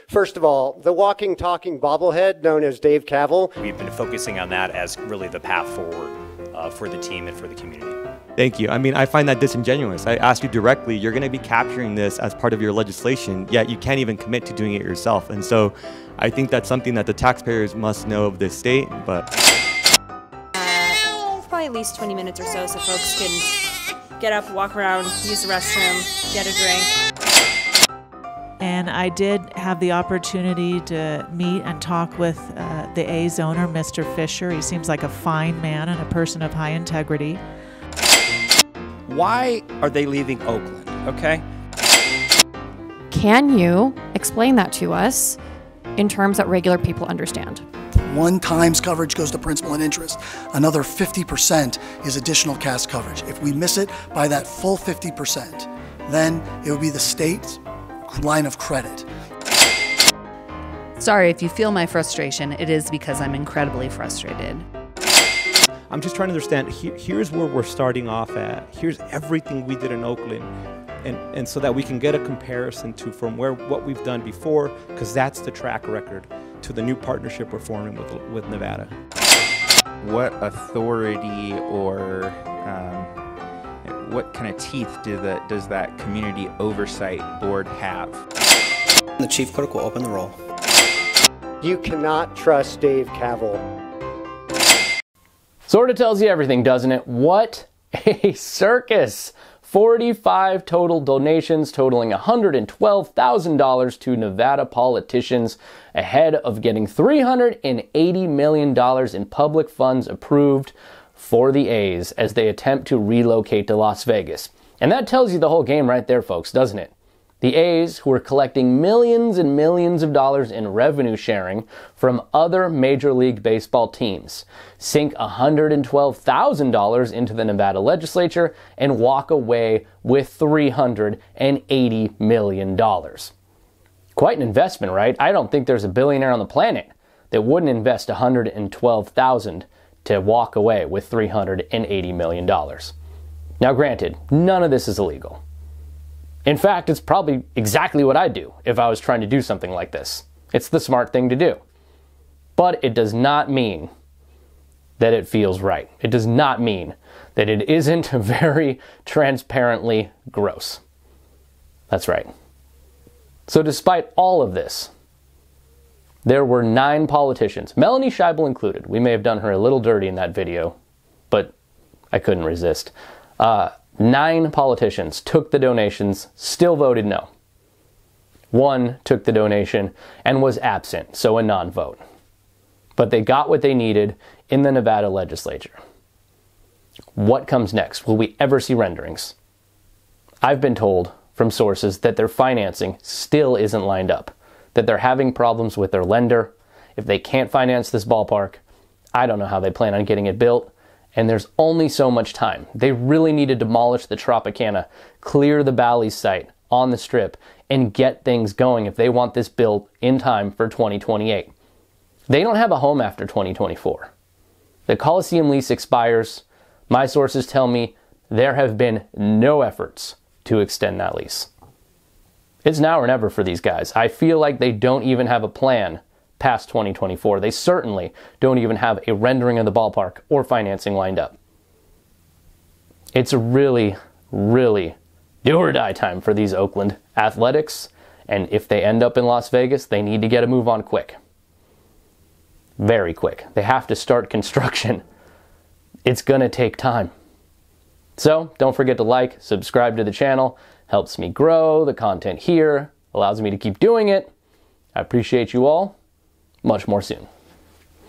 First of all, the walking, talking bobblehead known as Dave Cavill. We've been focusing on that as really the path forward for the team and for the community. Thank you. I mean, I find that disingenuous. I asked you directly, you're going to be capturing this as part of your legislation, yet you can't even commit to doing it yourself. And so I think that's something that the taxpayers must know of this state, but... Probably at least 20 minutes or so folks can get up, walk around, use the restroom, get a drink. And I did have the opportunity to meet and talk with the A's owner, Mr. Fisher. He seems like a fine man and a person of high integrity. Why are they leaving Oakland, okay? Can you explain that to us in terms that regular people understand? 1 times coverage goes to principal and interest. Another 50% is additional cast coverage. If we miss it by that full 50%, then it would be the state's line of credit. Sorry, if you feel my frustration, it is because I'm incredibly frustrated. I'm just trying to understand, here's where we're starting off at. Here's everything we did in Oakland. And so that we can get a comparison to from what we've done before, because that's the track record, to the new partnership we're forming with Nevada. What authority or what kind of teeth does that community oversight board have? The chief clerk will open the roll. You cannot trust Dave Cavill. Sort of tells you everything, doesn't it? What a circus! 45 total donations totaling $112,000 to Nevada politicians ahead of getting $380 million in public funds approved for the A's as they attempt to relocate to Las Vegas. And that tells you the whole game right there, folks, doesn't it? The A's, who are collecting millions and millions of dollars in revenue sharing from other Major League Baseball teams, sink $112,000 into the Nevada legislature and walk away with $380 million. Quite an investment, right? I don't think there's a billionaire on the planet that wouldn't invest $112,000 to walk away with $380 million. Now granted, none of this is illegal. In fact, it's probably exactly what I'd do if I was trying to do something like this. It's the smart thing to do. But it does not mean that it feels right. It does not mean that it isn't very transparently gross. That's right. So despite all of this, there were 9 politicians, Melanie Scheibel included. We may have done her a little dirty in that video, but I couldn't resist. 9 politicians took the donations, still voted no. 1 took the donation and was absent, so a non-vote. But they got what they needed in the Nevada legislature. What comes next? Will we ever see renderings? I've been told from sources that their financing still isn't lined up, that they're having problems with their lender. If they can't finance this ballpark, I don't know how they plan on getting it built. And there's only so much time. They really need to demolish the Tropicana, clear the Bally's site on the Strip, and get things going if they want this built in time for 2028. They don't have a home after 2024. The Coliseum lease expires. My sources tell me there have been no efforts to extend that lease. It's now or never for these guys. I feel like they don't even have a plan past 2024. They certainly don't even have a rendering of the ballpark or financing lined up. It's a really, really do or die time for these Oakland Athletics, and if they end up in Las Vegas, they need to get a move on quick. Very quick. They have to start construction. It's gonna take time. So don't forget to like, subscribe to the channel. Helps me grow the content here, allows me to keep doing it. I appreciate you all. Much more soon.